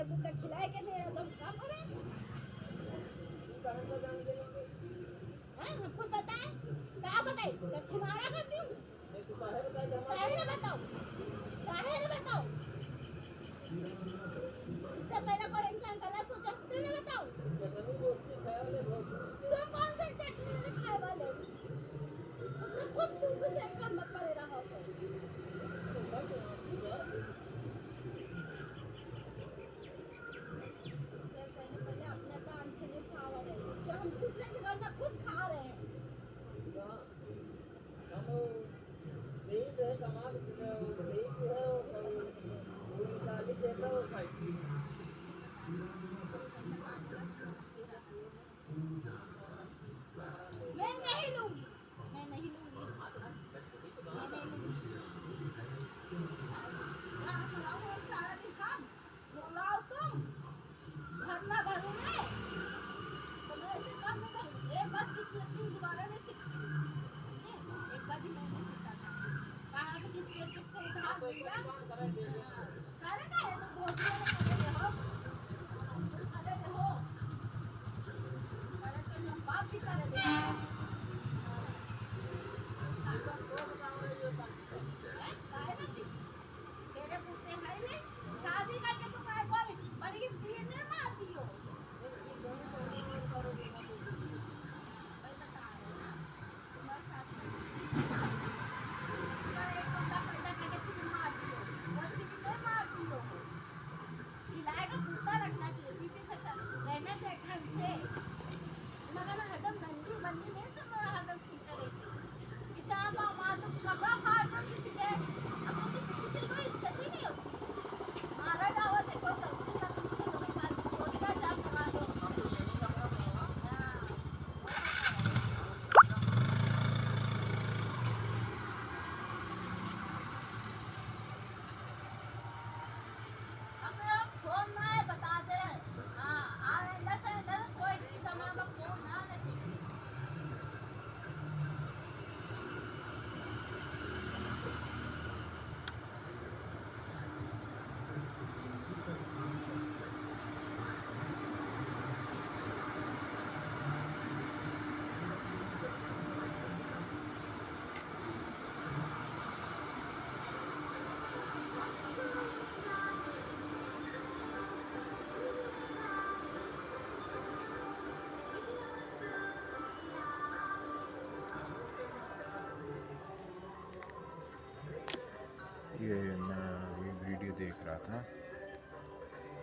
कुत्ता खिलाए के नहीं तो काम करे हमको बताए क्या बताए छिनारा करती हूँ काहे ना बताओ इससे पहले कोई इंसान गलत सोचा तू ना बताओ तुम कौन सा चटनी खाए वाले उसने खुद तुमको चेक करना पड़ रहा हो पहले अपने काम से नहीं खा रहे जो हम दूसरे के घर में खुद खा रहे हैं मैं नहीं लूंगी मैं नहीं लूंगी सारा दिन काम बुलाओ तुम भरना भरू मैं तो मैं ऐसे काम नहीं करूँगी एक बार सीख लेती हूँ दोबारा नहीं सीखती एक बार ही मैंने सीखा था कहाँ से किससे उठा दूँगा करेगा है तो बहुत करे हो करे के हम बाप भी करे दे तेरे पुत्र है नहीं शादी करके तुम आए बोल बड़ी दिए नहीं मारती हो ये मैं अभी वीडियो देख रहा था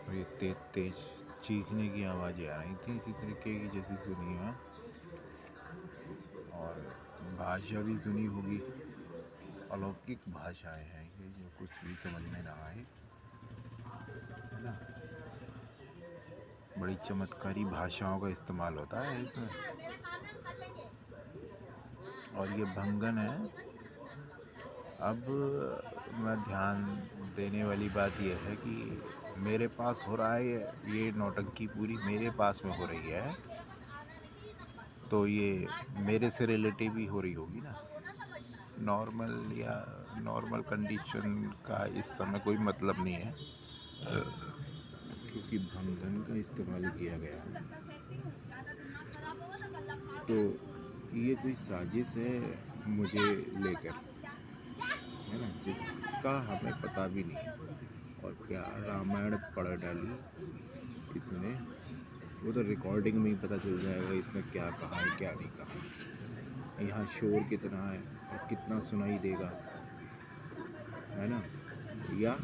और ये तेज तेज चीखने की आवाज़ें आ रही थी इसी तरीके की जैसी सुनी है और भाषा भी सुनी होगी अलौकिक भाषाएं हैं ये जो कुछ भी समझ में ना आए है ना बड़ी चमत्कारी भाषाओं का इस्तेमाल होता है इसमें और ये भंगन है। अब मैं ध्यान देने वाली बात यह है कि मेरे पास हो रहा है ये नौटंकी पूरी मेरे पास में हो रही है तो ये मेरे से रिलेटिव ही हो रही होगी ना नॉर्मल या नॉर्मल कंडीशन का इस समय कोई मतलब नहीं है क्योंकि भंगन का इस्तेमाल किया गया है तो ये कोई साजिश है मुझे लेकर है ना जिसका हमें पता भी नहीं और क्या रामायण पढ़ डाली इसने वो तो रिकॉर्डिंग में ही पता चल जाएगा इसने क्या कहा है क्या नहीं कहा यहाँ शोर कितना है और कितना सुनाई देगा है ना या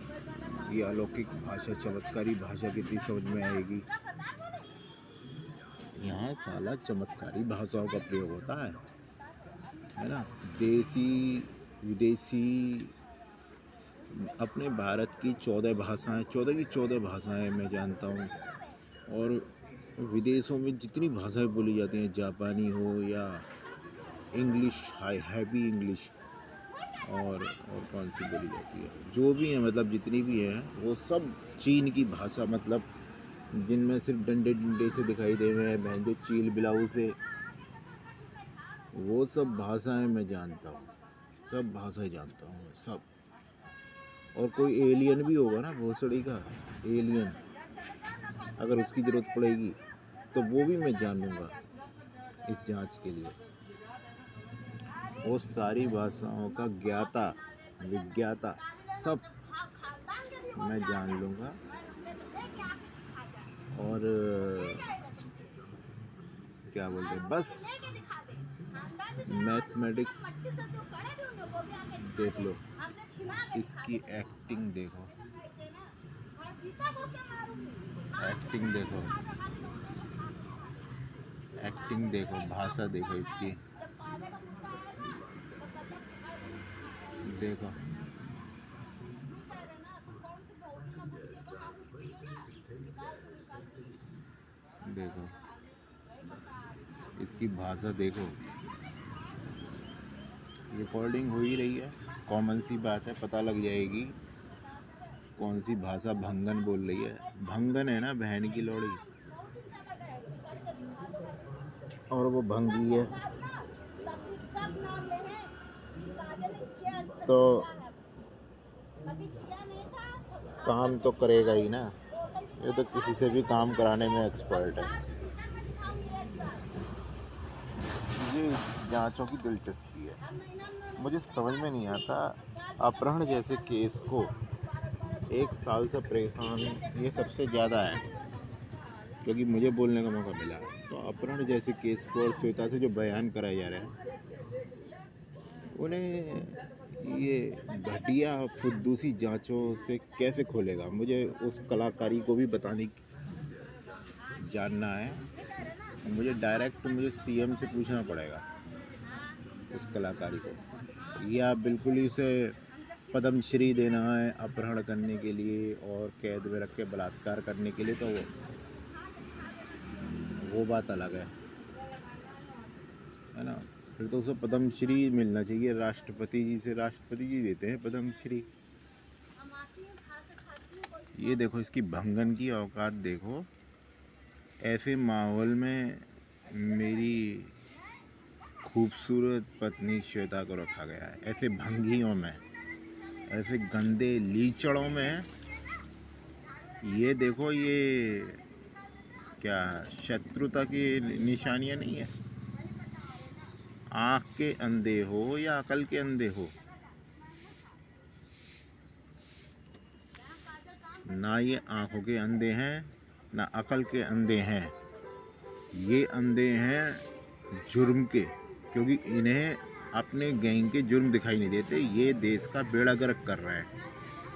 ये अलौकिक भाषा चमत्कारी भाषा कितनी समझ में आएगी यहाँ साला चमत्कारी भाषाओं का प्रयोग होता है ना देसी विदेशी अपने भारत की 14 भाषाएं 14 की 14 भाषाएं मैं जानता हूँ और विदेशों में जितनी भाषाएं बोली जाती हैं जापानी हो या इंग्लिश हैवी इंग्लिश और कौन सी बोली जाती है जो भी है मतलब जितनी भी हैं वो सब चीन की भाषा मतलब जिनमें सिर्फ डंडे डंडे से दिखाई दे रहे हैं बहन जो चील बिलाऊ से वो सब भाषाएं मैं जानता हूँ सब भाषाएं जानता हूँ सब और कोई एलियन भी होगा ना भोसड़ी का एलियन अगर उसकी ज़रूरत पड़ेगी तो वो भी मैं जान लूँगा इस जांच के लिए। वो सारी भाषाओं का ज्ञाता विज्ञाता सब मैं जान लूँगा। और क्या बोलते हैं, बस मैथमेटिक्स देख लो, इसकी एक्टिंग देखो, एक्टिंग देखो, एक्टिंग देखो, भाषा देखो इसकी, देखो देखो इसकी भाषा देखो। रिकॉर्डिंग हो ही रही है, कॉमन सी बात है, पता लग जाएगी कौन सी भाषा भंगन बोल रही है। भंगन है ना, बहन की लोड़ी, और वो भंगी है। तो काम तो करेगा ही ना, ये तो किसी से भी काम कराने में एक्सपर्ट है। मुझे इस जांचों की दिलचस्पी है। मुझे समझ में नहीं आता, अपहरण जैसे केस को 1 साल से परेशान ये सबसे ज़्यादा है, क्योंकि मुझे बोलने का मौका मिला। तो अपहरण जैसे केस को और श्वेता से जो बयान कराए जा रहे हैं, उन्हें ये घटिया फुद्दूसी जांचों से कैसे खोलेगा। मुझे उस कलाकारी को भी जानना है। मुझे डायरेक्ट सीएम से पूछना पड़ेगा उस कलाकारी को, या बिल्कुल ही उसे पद्मश्री देना है अपहरण करने के लिए और कैद में रख के बलात्कार करने के लिए, तो वो बात अलग है ना। फिर तो उसे पद्मश्री मिलना चाहिए राष्ट्रपति जी से। राष्ट्रपति जी देते हैं पद्मश्री। ये देखो इसकी भंगन की औकात देखो। ऐसे माहौल में मेरी खूबसूरत पत्नी श्वेता को रखा गया है, ऐसे भंगियों में, ऐसे गंदे लीचड़ों में। ये देखो, ये क्या शत्रुता की निशानियां नहीं है? आँख के अंधे हो या अकल के अंधे हो, ना ये आँखों के अंधे हैं ना अकल के अंधे हैं। ये अंधे हैं जुर्म के, क्योंकि इन्हें अपने गैंग के जुर्म दिखाई नहीं देते। ये देश का बेड़ा गर्क कर रहे हैं,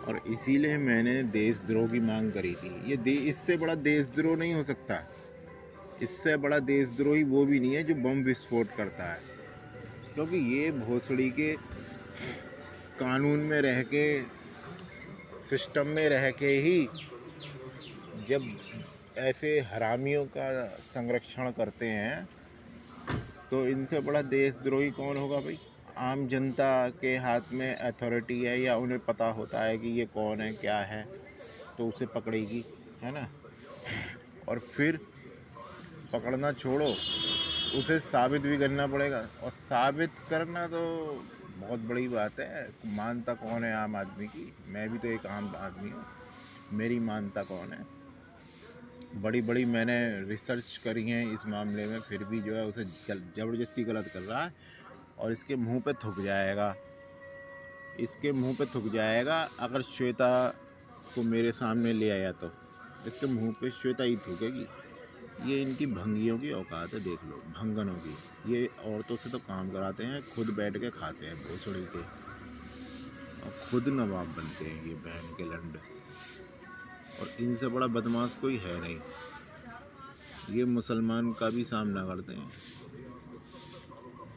और इसीलिए मैंने देशद्रोह की मांग करी थी। ये इससे बड़ा देशद्रोह नहीं हो सकता। इससे बड़ा देशद्रोही वो भी नहीं है जो बम विस्फोट करता है, क्योंकि ये भोसड़ी के कानून में रह के, सिस्टम में रह के ही जब ऐसे हरामियों का संरक्षण करते हैं, तो इनसे बड़ा देशद्रोही कौन होगा भाई? आम जनता के हाथ में अथॉरिटी है, या उन्हें पता होता है कि ये कौन है क्या है, तो उसे पकड़ेगी, है ना। और फिर पकड़ना छोड़ो, उसे साबित भी करना पड़ेगा, और साबित करना तो बहुत बड़ी बात है। मानता कौन है आम आदमी की? मैं भी तो एक आम आदमी हूँ, मेरी मानता कौन है? बड़ी बड़ी मैंने रिसर्च करी है इस मामले में, फिर भी जो है उसे ज़बरदस्ती गलत कर रहा है। और इसके मुंह पे थूक जाएगा, इसके मुंह पे थूक जाएगा। अगर श्वेता को मेरे सामने ले आया तो इसके मुंह पे श्वेता ही थूकेगी। ये इनकी भंगियों की औकात है, देख लो, भंगनों की। ये औरतों से तो काम कराते हैं, खुद बैठ के खाते हैं भोसड़ी के, और खुद नवाब बनते हैं ये बहन के लंड। और इनसे बड़ा बदमाश कोई है नहीं। ये मुसलमान का भी सामना करते हैं,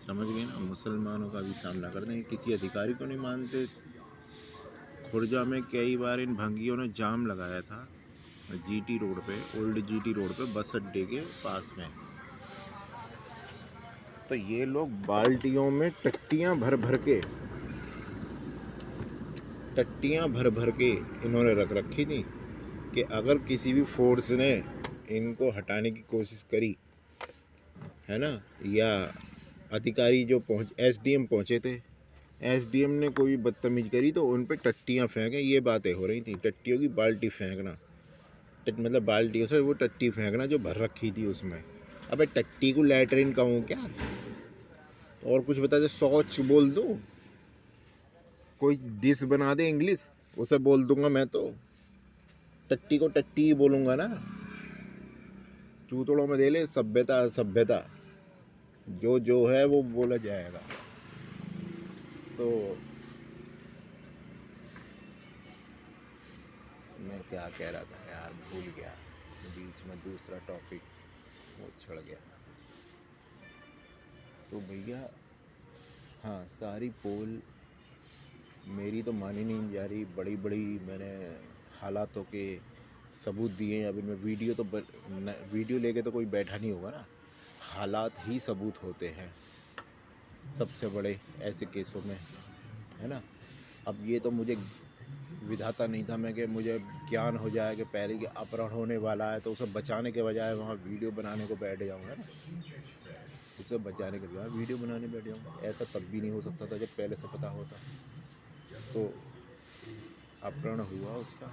समझ गए ना? मुसलमानों का भी सामना करते हैं, किसी अधिकारी को नहीं मानते। खुर्जा में कई बार इन भंगियों ने जाम लगाया था, जीटी रोड पे, ओल्ड जीटी रोड पे, बस अड्डे के पास में। तो ये लोग बाल्टियों में टट्टियाँ भर भर के इन्होंने रख रखी थी कि अगर किसी भी फोर्स ने इनको हटाने की कोशिश करी, है ना, या अधिकारी जो एसडीएम पहुँचे थे, एसडीएम ने कोई बदतमीज करी तो उन पे टट्टियाँ फेंकें, ये बातें हो रही थी, टट्टियों की बाल्टी फेंकना। मतलब बाल्टी से वो टट्टी फेंकना जो भर रखी थी उसमें। अबे टट्टी को लैटरिन कहूँ क्या? और कुछ बता दे, शौच बोल दूँ, कोई डिश बना दे इंग्लिश, उसे बोल दूंगा मैं तो। टट्टी को टट्टी ही बोलूँगा ना। चूतड़ों में दे ले सभ्यता असभ्यता, जो है वो बोला जाएगा। तो मैं क्या कह रहा था यार, भूल गया, बीच में दूसरा टॉपिक वो छड़ गया। तो भैया हाँ, सारी पोल मेरी तो मानी नहीं जा रही। बड़ी बड़ी मैंने हालातों के सबूत दिए हैं। अब इनमें वीडियो लेके तो कोई बैठा नहीं होगा ना। हालात ही सबूत होते हैं सबसे बड़े ऐसे केसों में, है ना। अब ये तो मुझे विधाता नहीं था मैं कि मुझे ज्ञान हो जाए कि पहले कि अपहरण होने वाला है तो उसे बचाने के बजाय वहाँ वीडियो बनाने को बैठ जाऊँगा ना। उसे बचाने के बजाय वीडियो बनाने बैठ जाऊँगा। ऐसा तब भी नहीं हो सकता था जब पहले से पता होता। तो अपहरण हुआ उसका,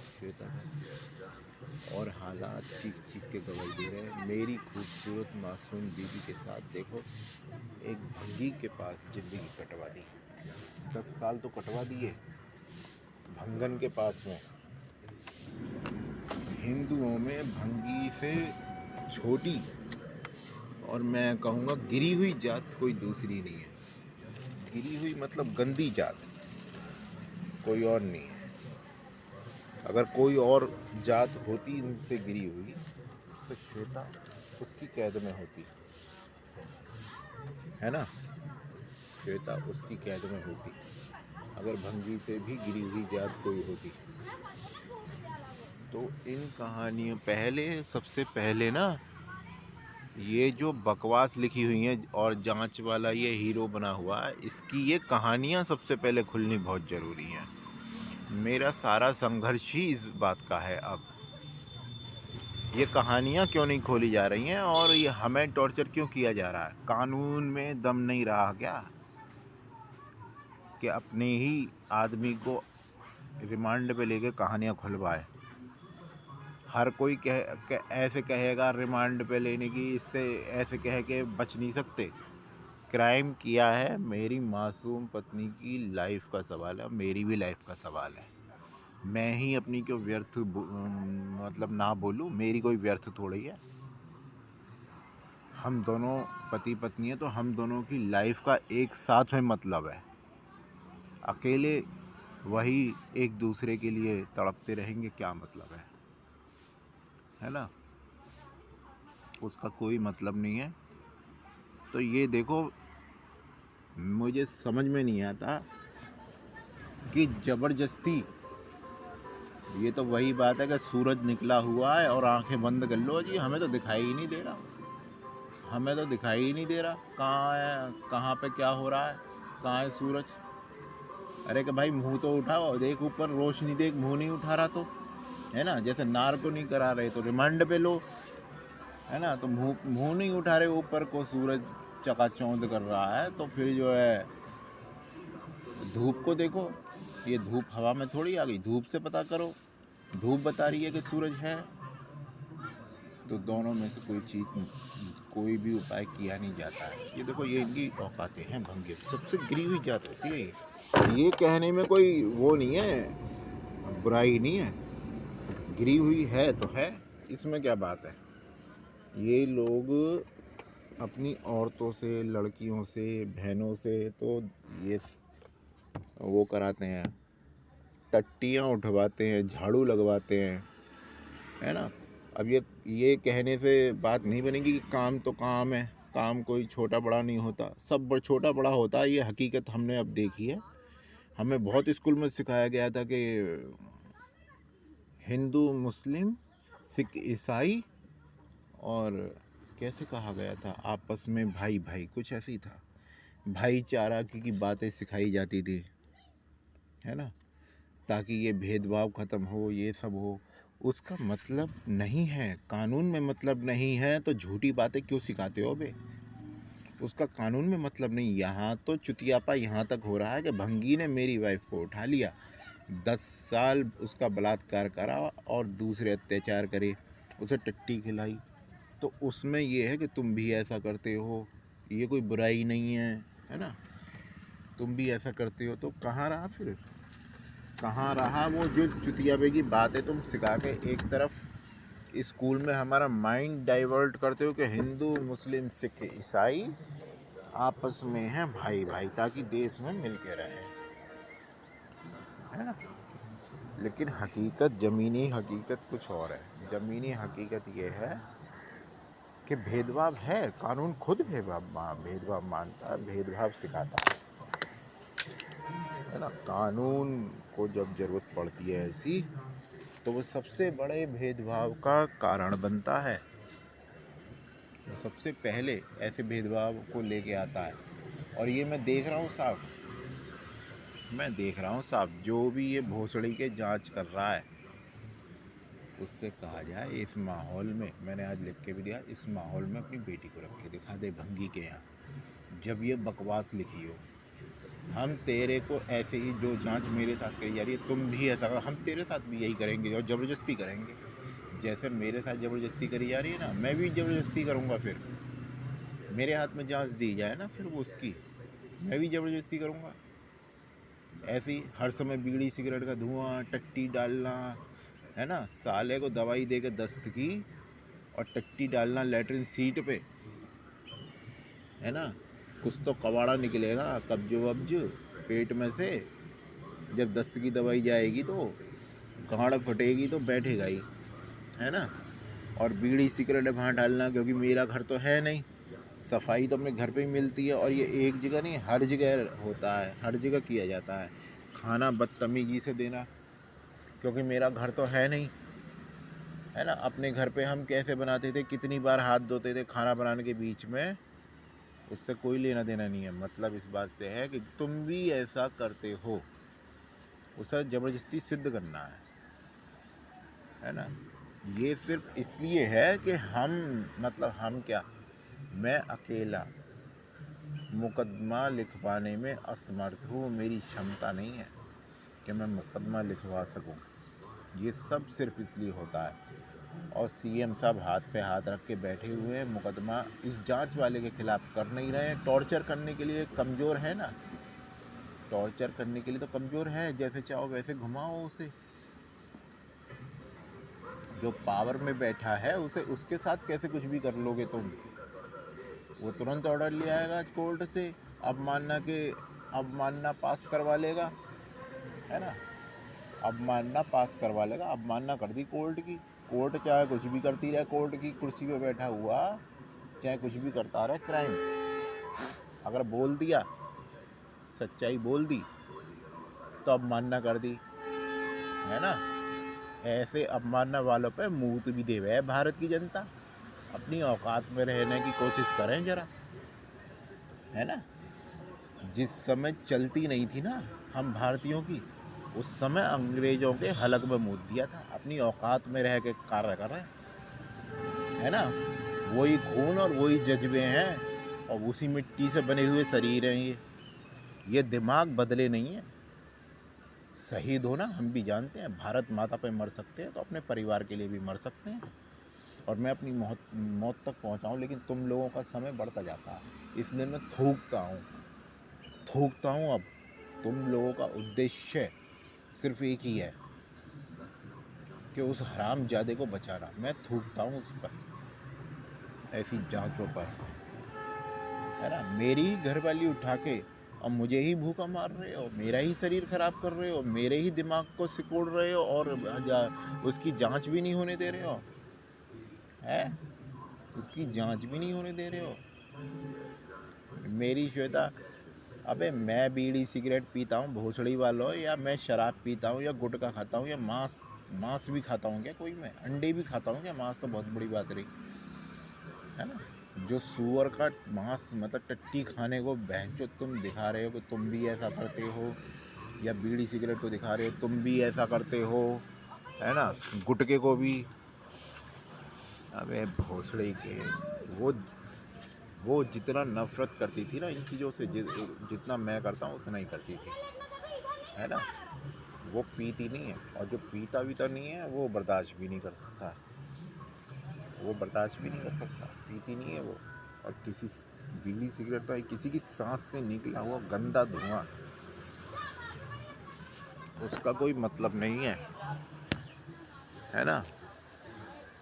श्वेता का, और हालात चीख चीख के गवाही दे रहे हैं। मेरी खूबसूरत मासूम बीवी के साथ देखो एक भंगी के पास ज़िंदगी कटवा दी। 10 साल तो कटवा दिए भंगन के पास में। हिंदुओं में भंगी से छोटी और मैं कहूँगा गिरी हुई जात कोई दूसरी नहीं है। गिरी हुई मतलब गंदी जात, कोई और नहीं है। अगर कोई और जात होती इनसे गिरी हुई तो श्वेता उसकी कैद में होती, है ना। श्वेता उसकी कैद में होती अगर भंगी से भी गिरी हुई जात कोई होती। तो इन कहानियों सबसे पहले ना, ये जो बकवास लिखी हुई हैं और जांच वाला ये हीरो बना हुआ है, इसकी ये कहानियाँ सबसे पहले खुलनी बहुत ज़रूरी हैं। मेरा सारा संघर्ष ही इस बात का है। अब ये कहानियाँ क्यों नहीं खोली जा रही हैं और ये हमें टॉर्चर क्यों किया जा रहा है? कानून में दम नहीं रहा क्या कि अपने ही आदमी को रिमांड पे लेके कहानियाँ खुलवाए? हर कोई ऐसे कहेगा रिमांड पे लेने की, इससे ऐसे कह के बच नहीं सकते। क्राइम किया है, मेरी मासूम पत्नी की लाइफ का सवाल है, मेरी भी लाइफ का सवाल है। मैं ही अपनी क्यों व्यर्थ मतलब ना बोलूं, मेरी कोई व्यर्थ थोड़ी है। हम दोनों पति पत्नी है तो हम दोनों की लाइफ का एक साथ में मतलब है। अकेले वही एक दूसरे के लिए तड़पते रहेंगे, क्या मतलब है ना। उसका कोई मतलब नहीं है। तो ये देखो, मुझे समझ में नहीं आता कि ज़बरदस्ती, ये तो वही बात है कि सूरज निकला हुआ है और आंखें बंद कर लो जी, हमें तो दिखाई ही नहीं दे रहा, हमें तो दिखाई ही नहीं दे रहा कहाँ है, कहाँ पे क्या हो रहा है, कहाँ है सूरज। अरे कि भाई मुंह तो उठाओ, देख ऊपर रोशनी देख, मुंह नहीं उठा रहा तो, है ना। जैसे नार को नहीं करा रहे तो रिमांड पे लो, है ना। तो मुंह नहीं उठा रहे ऊपर को, सूरज चकाचौंध कर रहा है, तो फिर जो है धूप को देखो। ये धूप हवा में थोड़ी आ गई, धूप से पता करो। धूप बता रही है कि सूरज है। तो दोनों में से कोई भी उपाय किया नहीं जाता है। ये देखो, ये इनकी औकातें हैं भंगे, सबसे गिरी हुई जात होती है। ये कहने में कोई वो नहीं है, बुराई नहीं है, गिरी हुई है तो है, इसमें क्या बात है। ये लोग अपनी औरतों से, लड़कियों से, बहनों से तो ये वो कराते हैं, टट्टियाँ उठवाते हैं, झाड़ू लगवाते हैं, है ना। अब ये कहने से बात नहीं बनेगी कि काम तो काम है, काम कोई छोटा बड़ा नहीं होता, सब छोटा बड़ा होता है। ये हकीकत हमने अब देखी है। हमें बहुत स्कूल में सिखाया गया था कि हिंदू, मुस्लिम, सिख, ईसाई और कैसे कहा गया था आपस में भाई भाई, कुछ ऐसे ही था। भाईचारा की बातें सिखाई जाती थी, है ना, ताकि ये भेदभाव ख़त्म हो, ये सब हो। उसका मतलब नहीं है, कानून में मतलब नहीं है तो झूठी बातें क्यों सिखाते हो बे? उसका कानून में मतलब नहीं। यहाँ तो चुतियापा यहाँ तक हो रहा है कि भंगी ने मेरी वाइफ को उठा लिया, 10 साल उसका बलात्कार करा और दूसरे अत्याचार करे, उसे टट्टी खिलाई, तो उसमें ये है कि तुम भी ऐसा करते हो, ये कोई बुराई नहीं है ना। तुम भी ऐसा करते हो, तो कहाँ रहा फिर, कहाँ रहा वो जो चुतियाबे की बातें तुम सिखा के एक तरफ स्कूल में हमारा माइंड डाइवर्ट करते हो कि हिंदू मुस्लिम सिख ईसाई आपस में हैं भाई भाई, ताकि देश में मिल के रहें, है ना। लेकिन हकीकत, ज़मीनी हकीकत कुछ और है। ज़मीनी हकीकत ये है कि भेदभाव है, कानून खुद भेदभाव मानता है, भेदभाव सिखाता है ना। कानून को जब ज़रूरत पड़ती है ऐसी, तो वो सबसे बड़े भेदभाव का कारण बनता है। वो सबसे पहले ऐसे भेदभाव को लेके आता है। और ये मैं देख रहा हूँ साहब, जो भी ये भोसड़ी के जांच कर रहा है, उससे कहा जाए इस माहौल में, मैंने आज लिख के भी दिया, इस माहौल में अपनी बेटी को रख के दिखा दे भंगी के यहाँ, जब ये बकवास लिखी हो। हम तेरे को ऐसे ही जो जांच मेरे साथ करी जा रही है, तुम भी ऐसा करो, हम तेरे साथ भी यही करेंगे और ज़बरदस्ती करेंगे। जैसे मेरे साथ ज़बरदस्ती करी जा रही है ना, मैं भी ज़बरदस्ती करूँगा। फिर मेरे हाथ में जांच दी जाए ना, फिर वो उसकी, मैं भी ज़बरदस्ती करूँगा। ऐसे ही हर समय बीड़ी सिगरेट का धुआं, टट्टी डालना, है ना, साले को दवाई दे के दस्त की और टट्टी डालना लेटरिन सीट पे, है ना। कुछ तो कबाड़ा निकलेगा, कब्ज वब्ज पेट में से, जब दस्त की दवाई जाएगी तो गाड़ फटेगी तो बैठेगा ही, है ना। और बीड़ी सिगरेट वहाँ डालना, क्योंकि मेरा घर तो है नहीं, सफाई तो अपने घर पे ही मिलती है, और ये एक जगह नहीं, हर जगह होता है, हर जगह किया जाता है। खाना बदतमीजी से देना, क्योंकि मेरा घर तो है नहीं, है ना। अपने घर पे हम कैसे बनाते थे, कितनी बार हाथ धोते थे खाना बनाने के बीच में, उससे कोई लेना देना नहीं है। मतलब इस बात से है कि तुम भी ऐसा करते हो, उसे ज़बरदस्ती सिद्ध करना है ना। ये सिर्फ इसलिए है कि हम क्या, मैं अकेला मुकदमा लिखवाने में असमर्थ हूँ, मेरी क्षमता नहीं है कि मैं मुकदमा लिखवा सकूँ। ये सब सिर्फ इसलिए होता है। और सीएम साहब हाथ पे हाथ रख के बैठे हुए हैं, मुकदमा इस जांच वाले के खिलाफ कर नहीं रहे हैं। टॉर्चर करने के लिए कमज़ोर है ना, टॉर्चर करने के लिए तो कमज़ोर है, जैसे चाहो वैसे घुमाओ उसे। जो पावर में बैठा है उसे, उसके साथ कैसे कुछ भी कर लोगे तुम। वो तुरंत ऑर्डर ले आएगा कोर्ट से, अवमानना पास करवा लेगा, है ना। अवमानना पास करवा लेगा, अवमानना कर दी कोर्ट की। कोर्ट चाहे कुछ भी करती रहे, कोर्ट की कुर्सी पे बैठा हुआ चाहे कुछ भी करता रहे, क्राइम अगर बोल दिया, सच्चाई बोल दी, तो अवमानना कर दी, है ना। ऐसे अवमानना वालों पे मुँह भी देवे है भारत की जनता। अपनी औकात में रहने की कोशिश करें जरा, है ना। जिस समय चलती नहीं थी ना हम भारतीयों की, उस समय अंग्रेज़ों के हलक में मुँह दिया था। अपनी औकात में रह के कार्य कर रहे हैं, है ना। वही खून और वही जज्बे हैं, और उसी मिट्टी से बने हुए शरीर हैं ये दिमाग बदले नहीं है। शहीद होना हम भी जानते हैं, भारत माता पे मर सकते हैं तो अपने परिवार के लिए भी मर सकते हैं, और मैं अपनी मौत तक पहुंचाऊं। लेकिन तुम लोगों का समय बढ़ता जाता है, इसलिए मैं थूकता हूं। अब तुम लोगों का उद्देश्य सिर्फ एक ही है कि उस हरामजादे को बचाना। मैं थूकता हूं उस पर, ऐसी जांचों पर, है ना। मेरी ही घरवाली उठा के अब मुझे ही भूखा मार रहे हो, मेरा ही शरीर खराब कर रहे हो, मेरे ही दिमाग को सिकोड़ रहे हो, और उसकी जांच भी नहीं होने दे रहे हो, है। उसकी जांच भी नहीं होने दे रहे हो। मेरी श्वेता, अबे मैं बीड़ी सिगरेट पीता हूँ भोसड़ी वालों, या मैं शराब पीता हूँ, या गुटखा खाता हूँ, या मांस भी खाता हूँ क्या कोई, मैं अंडे भी खाता हूँ क्या। मांस तो बहुत बड़ी बात रही, है ना। जो सूअर का मांस, मतलब टट्टी खाने को बहनचोद तुम दिखा रहे हो कि तुम भी ऐसा करते हो, या बीड़ी सिगरेट को दिखा रहे हो तुम भी ऐसा करते हो, है ना। गुटके को भी, अबे भोसड़ी के, वो जितना नफरत करती थी ना इन चीज़ों से, जितना मैं करता हूँ उतना ही करती थी, है ना। वो पीती नहीं है, और जो पीता भी तो नहीं है वो बर्दाश्त भी नहीं कर सकता, वो बर्दाश्त भी नहीं कर सकता, पीती नहीं है वो। और किसी बीड़ी सिगरेट तो किसी की सांस से निकला हुआ गंदा धुआं, उसका कोई मतलब नहीं है ना।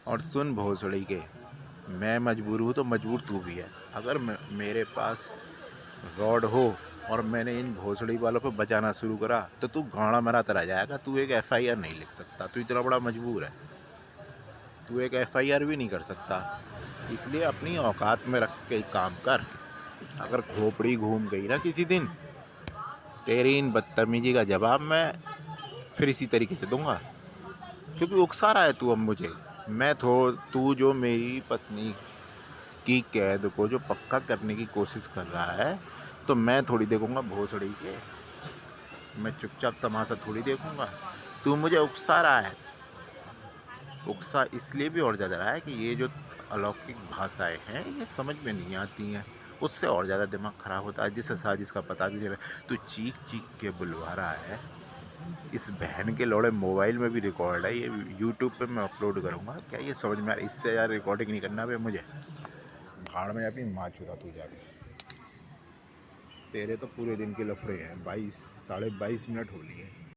और सुन भोसड़ी के, मैं मजबूर हूँ तो मजबूर तू भी है। अगर मेरे पास रॉड हो और मैंने इन भोसड़ी वालों पे बचाना शुरू करा तो तू गाड़ा मराता रह जाएगा। तू एक एफआईआर नहीं लिख सकता, तू इतना बड़ा मजबूर है, तू एक एफआईआर भी नहीं कर सकता। इसलिए अपनी औकात में रख के काम कर। अगर खोपड़ी घूम गई ना किसी दिन, तेरी इन बदतमीजी का जवाब मैं फिर इसी तरीके से दूंगा, क्योंकि उकसा रहा है तू अब मुझे। मैं थो तू जो मेरी पत्नी की कैद को जो पक्का करने की कोशिश कर रहा है, तो मैं थोड़ी देखूंगा भोसड़ी के, मैं चुपचाप तमाशा थोड़ी देखूंगा। तू मुझे उकसा रहा है, उकसा इसलिए भी और ज़्यादा रहा है कि ये जो अलौकिक भाषाएं हैं ये समझ में नहीं आती हैं, उससे और ज़्यादा दिमाग ख़राब होता है। जिस साजिश का पता भी नहीं है, तू चीख चीख के बुलवा रहा है। इस बहन के लौड़े मोबाइल में भी रिकॉर्ड है, ये यूट्यूब पे मैं अपलोड करूँगा। क्या ये समझ में आ रहा है? इससे यार रिकॉर्डिंग नहीं करना है मुझे। भाड़ में अपनी माँ चुका तू जाके। तेरे तो पूरे दिन के लफड़े हैं, 22 साढ़े 22 मिनट हो लिए।